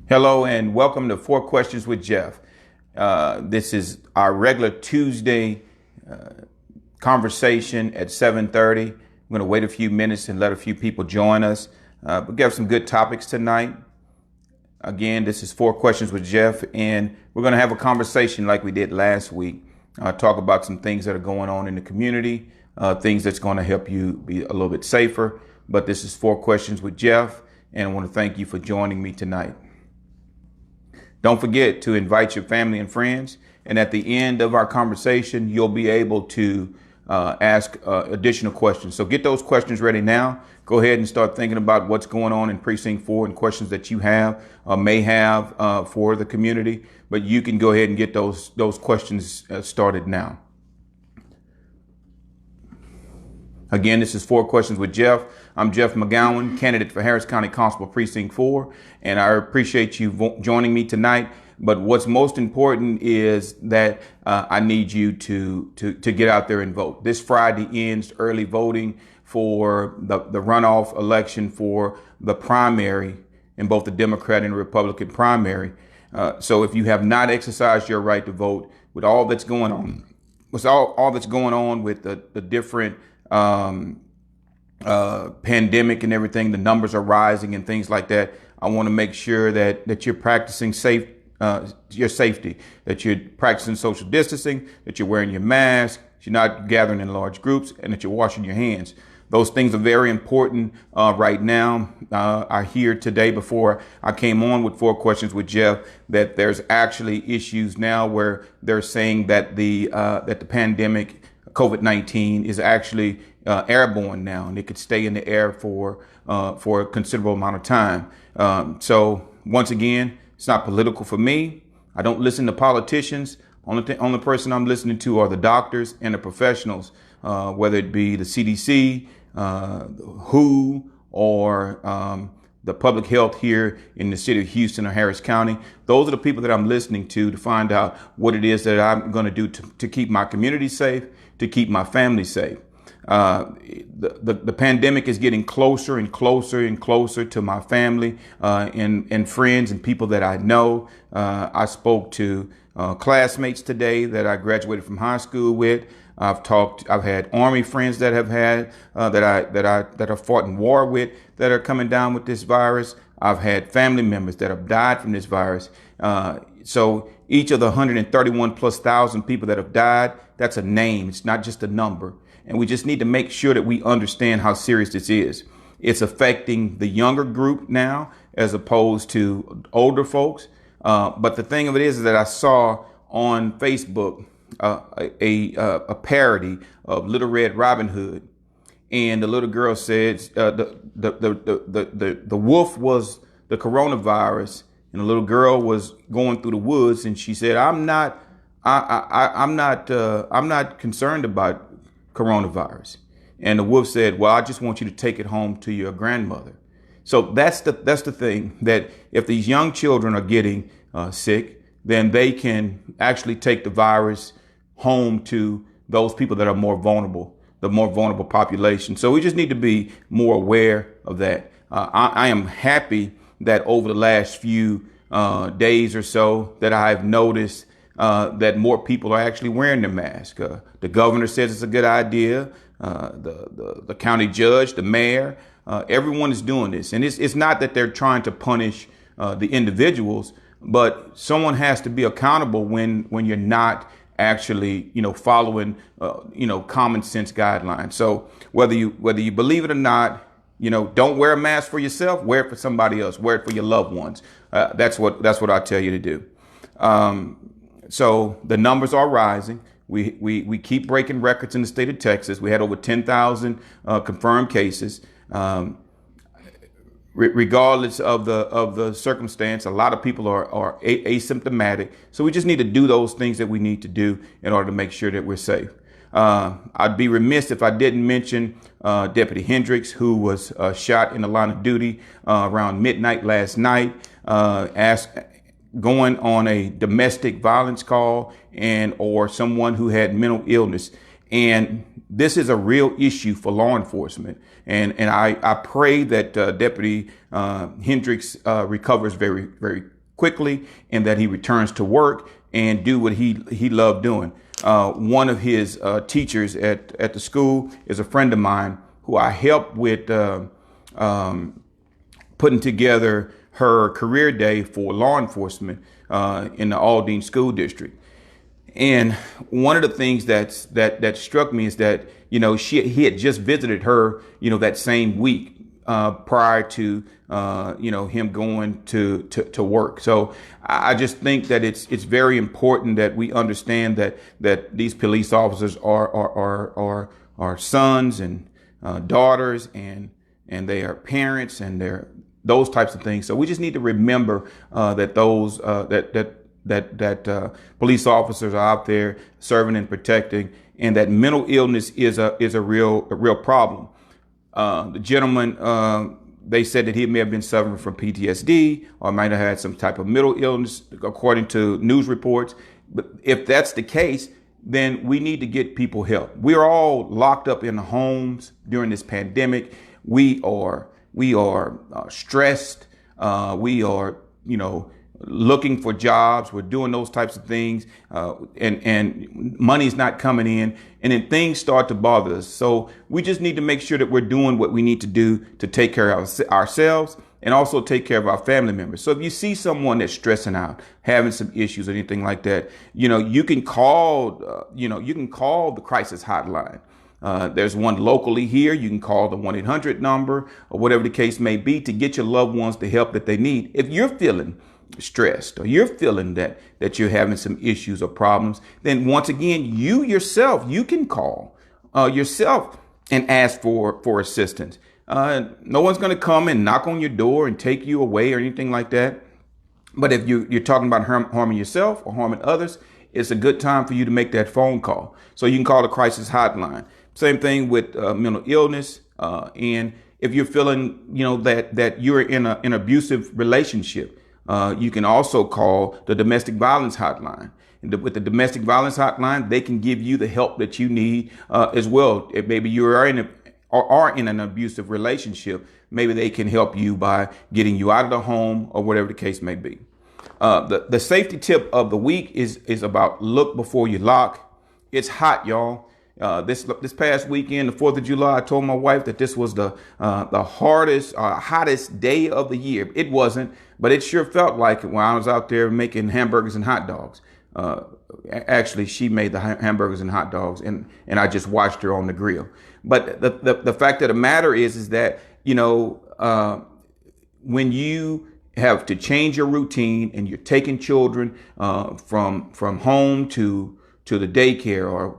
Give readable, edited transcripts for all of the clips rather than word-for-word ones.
Hello and welcome to Four Questions with Jeff. This is our regular Tuesday conversation at 7:30. I'm going to wait a few minutes and let a few people join us. We have some good topics tonight. Again, this is Four Questions with Jeff, and we're going to have a conversation like we did last week. Talk about some things that are going on in the community, things that's going to help you be a little bit safer. But this is Four Questions with Jeff, and I want to thank you for joining me tonight. Don't forget to invite your family and friends. And at the end of our conversation, you'll be able to ask additional questions. So get those questions ready now. Go ahead and start thinking about what's going on in Precinct 4 and questions that you have may have for the community. But you can go ahead and get those questions started now. Again, this is Four Questions with Jeff. I'm Jeff McGowen, candidate for Harris County Constable Precinct 4, and I appreciate you joining me tonight. But what's most important is that I need you to get out there and vote. This Friday ends early voting for the runoff election for the primary in both the Democrat and Republican primary. So if you have not exercised your right to vote with all that's going on, that's going on with the different pandemic and everything, the numbers are rising and things like that. I want to make sure that you're practicing your safety, that you're practicing social distancing, that you're wearing your mask, that you're not gathering in large groups, and that you're washing your hands. Those things are very important right now. I hear today before I came on with Four Questions with Jeff that there's actually issues now where they're saying that the pandemic COVID-19 is actually airborne now, and it could stay in the air for a considerable amount of time. So once again, it's not political for me. I don't listen to politicians. Only person I'm listening to are the doctors and the professionals, whether it be the CDC, WHO, or the public health here in the city of Houston or Harris County. Those are the people that I'm listening to find out what it is that I'm going to do to keep my community safe, to keep my family safe. The pandemic is getting closer and closer and closer to my family and friends and people that I know. I spoke to classmates today that I graduated from high school with. I've had Army friends that have had that I fought in war with that are coming down with this virus. I've had family members that have died from this virus. So each of the 131 plus thousand people that have died, that's a name. It's not just a number. And we just need to make sure that we understand how serious this is. It's affecting the younger group now as opposed to older folks. But the thing of it is that I saw on Facebook a parody of Little Red Riding Hood, and the little girl said the wolf was the coronavirus, and the little girl was going through the woods, and she said, I'm not concerned about coronavirus. And the wolf said, well, I just want you to take it home to your grandmother. So that's the thing, that if these young children are getting sick, then they can actually take the virus home to those people that are more vulnerable, the more vulnerable population. So we just need to be more aware of that. I am happy that over the last few days or so that I've noticed that more people are actually wearing their mask. The governor says it's a good idea. The county judge, the mayor, everyone is doing this. And it's not that they're trying to punish the individuals, but someone has to be accountable when you're not actually, following, common sense guidelines. So whether you believe it or not, don't wear a mask for yourself, wear it for somebody else, wear it for your loved ones. That's what I tell you to do. So the numbers are rising. We keep breaking records in the state of Texas. We had over 10,000 confirmed cases. Regardless of the circumstance, a lot of people are asymptomatic. So we just need to do those things that we need to do in order to make sure that we're safe. I'd be remiss if I didn't mention Deputy Hendricks, who was shot in the line of duty around midnight last night, going on a domestic violence call or someone who had mental illness. And this is a real issue for law enforcement. And I pray that Deputy Hendricks recovers very, very quickly, and that he returns to work and do what he loved doing. One of his teachers at the school is a friend of mine who I helped with putting together her career day for law enforcement in the Aldine School District. And one of the things that struck me is that, he had just visited her, that same week prior to, him going to work. So I just think that it's very important that we understand that these police officers are sons and daughters, and they are parents, and they're those types of things. So we just need to remember that those that police officers are out there serving and protecting, and that mental illness is a real problem. The gentleman, they said that he may have been suffering from PTSD or might have had some type of mental illness, according to news reports. But if that's the case, then we need to get people help. We are all locked up in the homes during this pandemic. We are stressed. We are, looking for jobs. We're doing those types of things, and money's not coming in, and then things start to bother us. So we just need to make sure that we're doing what we need to do to take care of ourselves and also take care of our family members. So if you see someone that's stressing out, having some issues or anything like that, you can call the crisis hotline. There's one locally here. You can call the 1-800 number or whatever the case may be to get your loved ones the help that they need. If you're feeling stressed or you're feeling that you're having some issues or problems, then once again, you can call yourself and ask for assistance. No one's going to come and knock on your door and take you away or anything like that. But if you're talking about harming yourself or harming others, it's a good time for you to make that phone call. So you can call the crisis hotline. Same thing with mental illness. And if you're feeling, that you're in an abusive relationship, you can also call the domestic violence hotline. And with the domestic violence hotline, they can give you the help that you need as well. If maybe you are in an abusive relationship, maybe they can help you by getting you out of the home or whatever the case may be. The safety tip of the week is about look before you lock. It's hot, y'all. This past weekend, the 4th of July, I told my wife that this was the hottest day of the year. It wasn't, but it sure felt like it when I was out there making hamburgers and hot dogs. Actually, she made the hamburgers and hot dogs, and I just watched her on the grill. But the fact of the matter is that, when you have to change your routine and you're taking children from home to the daycare or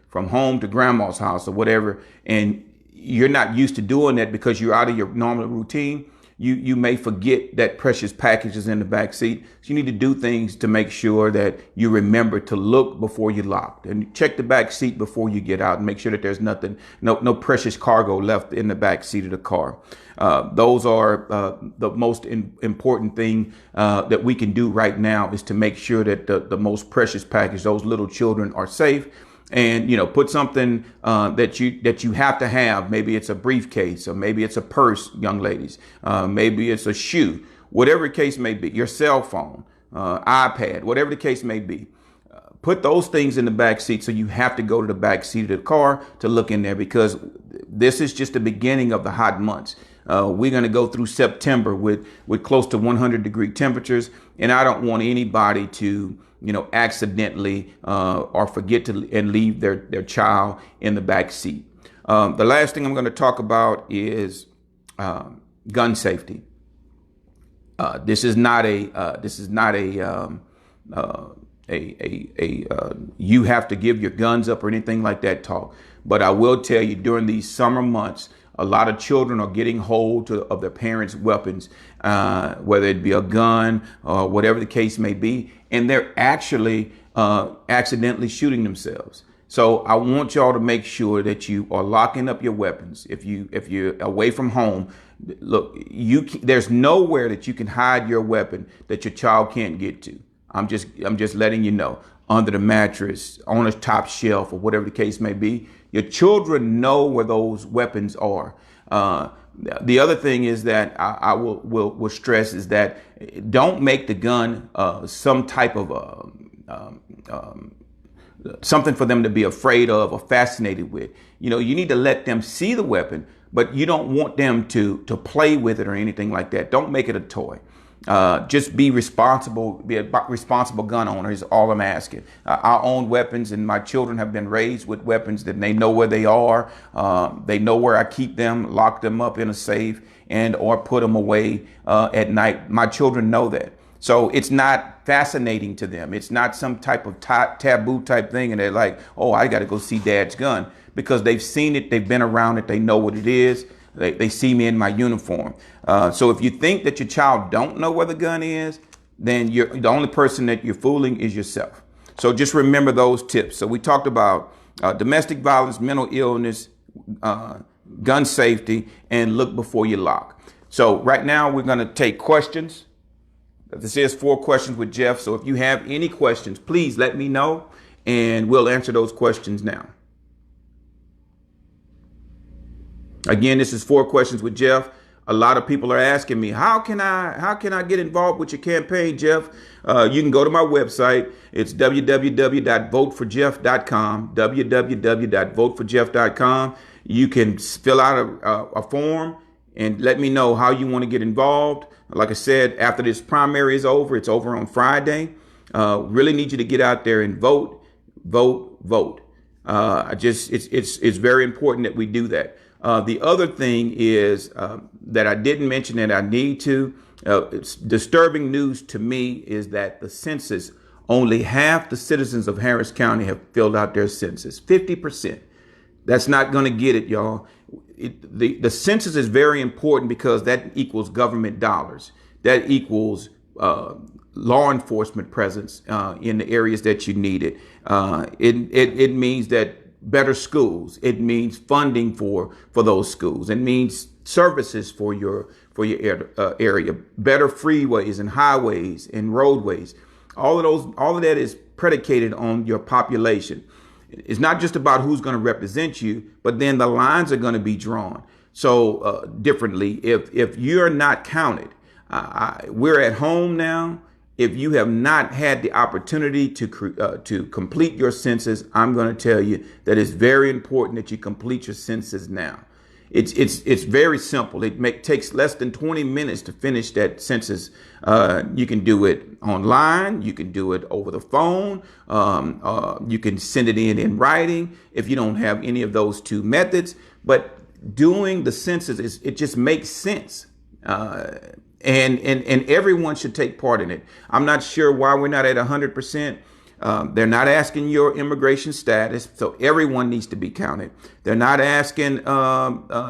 from home to grandma's house or whatever, and you're not used to doing that because you're out of your normal routine, you may forget that precious package is in the back seat. So you need to do things to make sure that you remember to look before you lock, and check the back seat before you get out and make sure that there's no precious cargo left in the back seat of the car. Those are the most important thing that we can do right now, is to make sure that the most precious package, those little children, are safe. And, put something that you have to have. Maybe it's a briefcase, or maybe it's a purse, young ladies. Maybe it's a shoe, whatever the case may be, your cell phone, iPad, whatever the case may be. Put those things in the back seat, so you have to go to the back seat of the car to look in there, because this is just the beginning of the hot months. We're going to go through September with close to 100-degree temperatures, and I don't want anybody to accidentally or forget to and leave their child in the back seat. The last thing I'm going to talk about is gun safety. This is not a you have to give your guns up or anything like that talk. But I will tell you, during these summer months, a lot of children are getting hold of their parents' weapons, whether it be a gun or whatever the case may be, and they're actually accidentally shooting themselves. So I want y'all to make sure that you are locking up your weapons. If you're away from home, look, there's nowhere that you can hide your weapon that your child can't get to. I'm just letting you know, under the mattress, on a top shelf, or whatever the case may be. Your children know where those weapons are. The other thing is that I will stress is that don't make the gun some type of something for them to be afraid of or fascinated with. You know, you need to let them see the weapon, but you don't want them to play with it or anything like that. Don't make it a toy. Just be responsible, be a responsible gun owner is all I'm asking. I own weapons, and my children have been raised with weapons that they know where they are. They know where I keep them, lock them up in a safe, and or put them away at night. My children know that. So it's not fascinating to them. It's not some type of taboo type thing. And they're like, oh, I got to go see dad's gun, because they've seen it. They've been around it. They know what it is. They see me in my uniform. So if you think that your child don't know where the gun is, then the only person that you're fooling is yourself. So just remember those tips. So we talked about domestic violence, mental illness, gun safety, and look before you lock. So right now we're going to take questions. This is 4 questions with Jeff. So if you have any questions, please let me know, and we'll answer those questions now. Again, this is 4 questions with Jeff. A lot of people are asking me, how can I get involved with your campaign, Jeff? You can go to my website. It's www.voteforjeff.com, www.voteforjeff.com. You can fill out a form and let me know how you want to get involved. Like I said, after this primary is over, it's over on Friday. Really need you to get out there and vote. It's very important that we do that. The other thing is that I didn't mention that I need to. It's disturbing news to me is that the census, only half the citizens of Harris County have filled out their census, 50%. That's not going to get it, y'all. The census is very important because that equals government dollars. That equals law enforcement presence in the areas that you need it. It means that better schools. It means funding for those schools. It means services for your area, better freeways and highways and roadways. All of that is predicated on your population. It's not just about who's going to represent you, but then the lines are going to be drawn so differently. If you're not counted, we're at home now. If you have not had the opportunity to complete your census, I'm going to tell you that it's very important that you complete your census now. It's very simple. It takes less than 20 minutes to finish that census. You can do it online. You can do it over the phone. You can send it in writing if you don't have any of those 2 methods. But doing the census it just makes sense. And everyone should take part in it. I'm not sure why we're not at 100%. They're not asking your immigration status, so everyone needs to be counted. They're not asking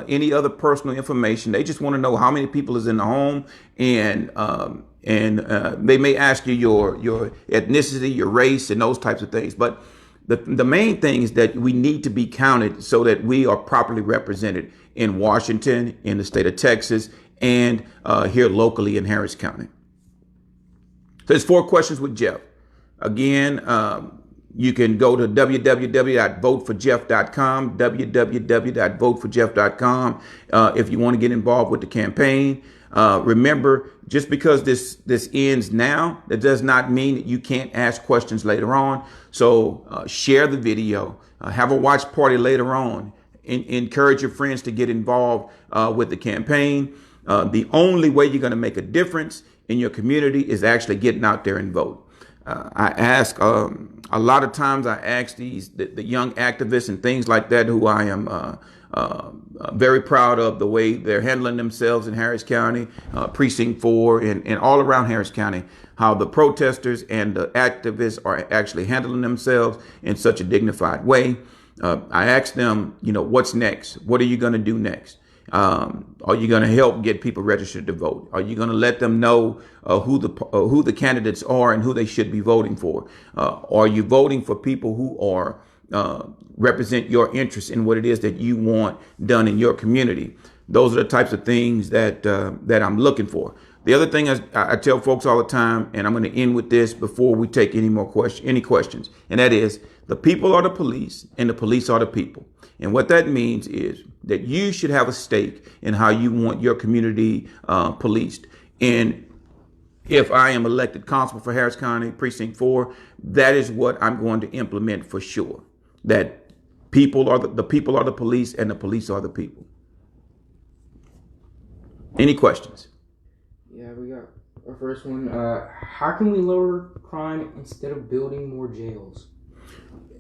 any other personal information. They just want to know how many people is in the home, and they may ask you your ethnicity, your race, and those types of things. But the main thing is that we need to be counted so that we are properly represented in Washington, in the state of Texas, and here locally in Harris County. So it's 4 questions with Jeff. Again, you can go to www.voteforjeff.com, www.voteforjeff.com if you want to get involved with the campaign. Remember, just because this ends now, that does not mean that you can't ask questions later on. So share the video, have a watch party later on, encourage your friends to get involved with the campaign. The only way you're going to make a difference in your community is actually getting out there and vote. I ask a lot of times. I ask the young activists and things like that, who I am very proud of the way they're handling themselves in Harris County, Precinct 4, and all around Harris County. How the protesters and the activists are actually handling themselves in such a dignified way. I ask them, what's next? What are you going to do next? Are you going to help get people registered to vote? Are you going to let them know who the candidates are and who they should be voting for? Are you voting for people who are represent your interests in what it is that you want done in your community? Those are the types of things that I'm looking for. The other thing I tell folks all the time, and I'm going to end with this before we take any questions, and that is the people are the police and the police are the people. And what that means is that you should have a stake in how you want your community policed. And if I am elected constable for Harris County Precinct 4, that is what I'm going to implement for sure. That people are the people are the police and the police are the people. Any questions? Yeah, we got our first one. How can we lower crime instead of building more jails?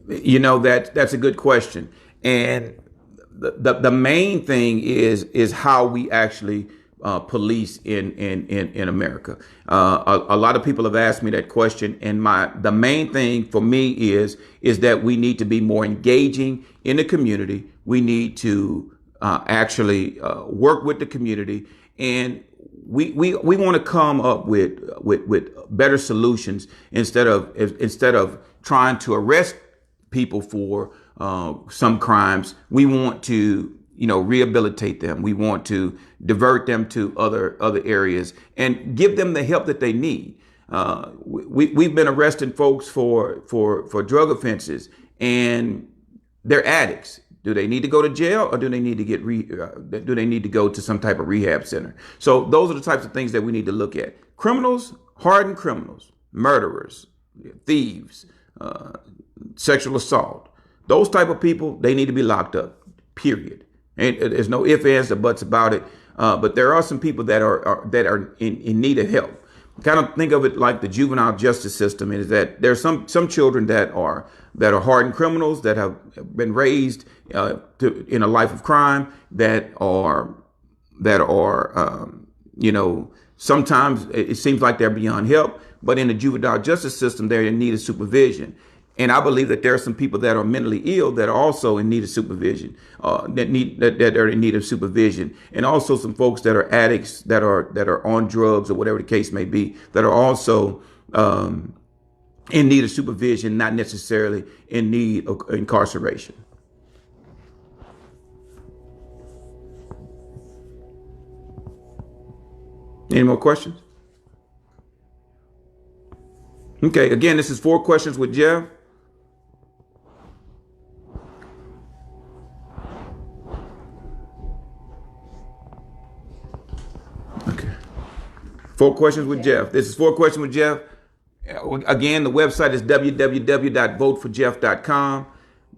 You know, that's a good question. And the main thing is how we actually police in America. A lot of people have asked me that question, and the main thing for me is that we need to be more engaging in the community. We need to actually work with the community, and we want to come up with better solutions instead of trying to arrest people for some crimes. We want to rehabilitate them. We want to divert them to other areas and give them the help that they need. We've been arresting folks for drug offenses, and they're addicts. Do they need to go to jail, or do they need to go to some type of rehab center? So those are the types of things that we need to look at. Criminals, hardened criminals, murderers, thieves, sexual assault. Those type of people, they need to be locked up, period. And there's no ifs, ands, or buts about it. But there are some people that are in need of help. Kind of think of it like the juvenile justice system is that there's some children that are hardened criminals that have been raised in a life of crime that are sometimes it seems like they're beyond help, but in the juvenile justice system they're in need of supervision. And I believe that there are some people that are mentally ill that are also in need of supervision, that are in need of supervision, and also some folks that are addicts that are on drugs or whatever the case may be that are also in need of supervision, not necessarily in need of incarceration. Any more questions? Okay, again, this is 4 Questions with Jeff. Okay. 4 Questions with Jeff. This is 4 Questions with Jeff. Again, the website is www.voteforjeff.com.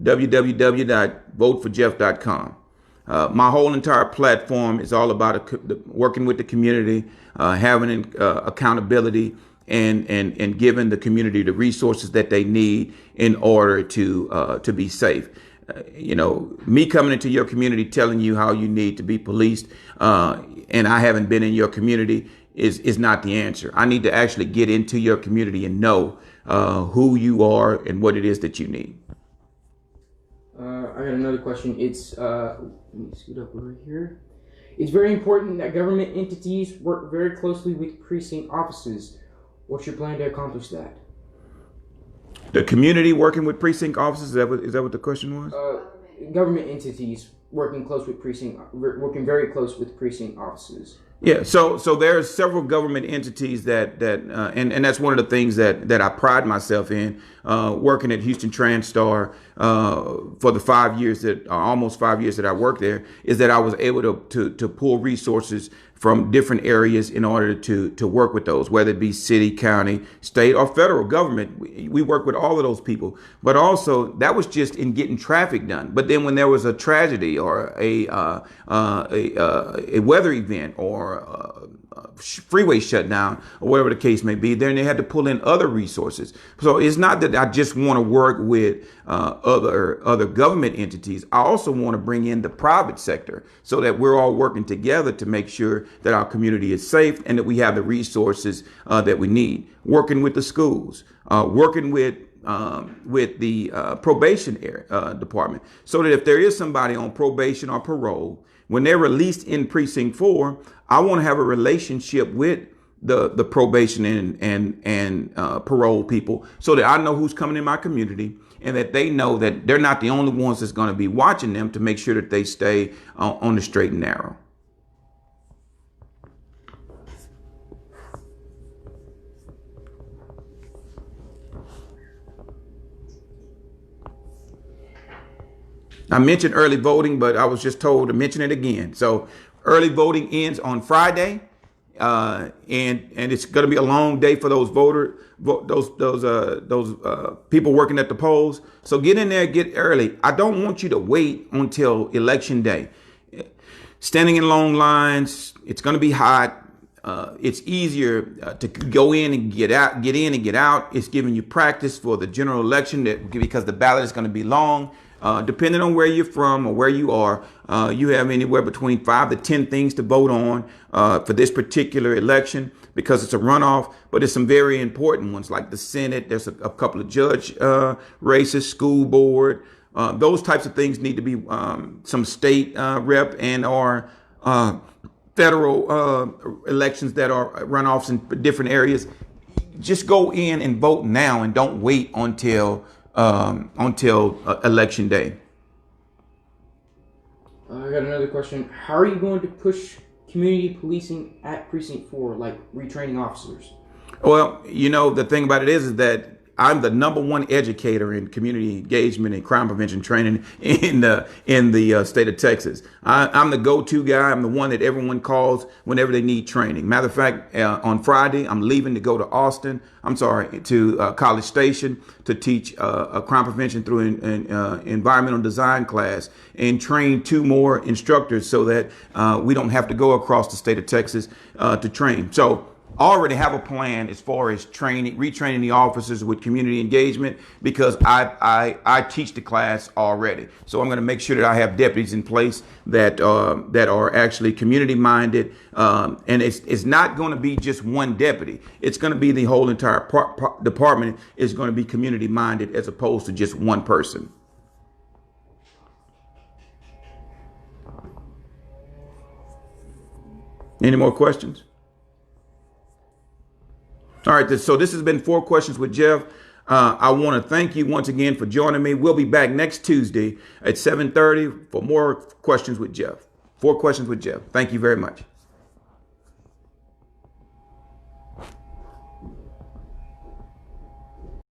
www.voteforjeff.com. My whole entire platform is all about working with the community, having accountability, and giving the community the resources that they need in order to be safe. Me coming into your community, telling you how you need to be policed, and I haven't been in your community is not the answer. I need to actually get into your community and know who you are and what it is that you need. I got another question. It's let me scoot up over here. It's very important that government entities work very closely with precinct offices. What's your plan to accomplish that? The community working with precinct officers, is that what the question was? Government entities working very close with precinct offices. Yeah, so there's several government entities that and that's one of the things that I pride myself in, working at Houston TransStar for the almost 5 years that I worked there, is that I was able to pull resources from different areas in order to work with those, whether it be city, county, state, or federal government. We work with all of those people. But also, that was just in getting traffic done. But then when there was a tragedy or a weather event or a freeway shutdown or whatever the case may be, then they had to pull in other resources. So it's not that I just want to work with other government entities. I also want to bring in the private sector so that we're all working together to make sure that our community is safe and that we have the resources that we need. Working with the schools, working with the probation department, so that if there is somebody on probation or parole, when they're released in Precinct 4, I want to have a relationship with the probation and parole people so that I know who's coming in my community and that they know that they're not the only ones that's going to be watching them, to make sure that they stay on the straight and narrow. I mentioned early voting, but I was just told to mention it again. So early voting ends on Friday, and it's going to be a long day for those people working at the polls. So get in there, get early. I don't want you to wait until election day. Standing in long lines, it's going to be hot. It's easier to go in and get in and get out. It's giving you practice for the general election because the ballot is going to be long. Depending on where you're from or where you are, you have anywhere between 5 to 10 things to vote on for this particular election because it's a runoff, but there's some very important ones like the Senate. There's a couple of judge races, school board. Those types of things need to be some state rep and or federal elections that are runoffs in different areas. Just go in and vote now and don't wait until election day. I got another question. How are you going to push community policing at Precinct 4, like retraining officers? Well, the thing about it is that I'm the #1 educator in community engagement and crime prevention training in the state of Texas. I'm the go-to guy. I'm the one that everyone calls whenever they need training. Matter of fact, on Friday, I'm leaving to go to to College Station to teach a crime prevention through an environmental design class and train 2 more instructors so that we don't have to go across the state of Texas to train. So I already have a plan as far as retraining the officers with community engagement because I teach the class already. So I'm going to make sure that I have deputies in place that are actually community minded. And it's not going to be just one deputy. It's going to be the whole entire department is going to be community minded as opposed to just one person. Any more questions? All right, so this has been 4 Questions with Jeff. I want to thank you once again for joining me. We'll be back next Tuesday at 7:30 for more Questions with Jeff. 4 Questions with Jeff. Thank you very much.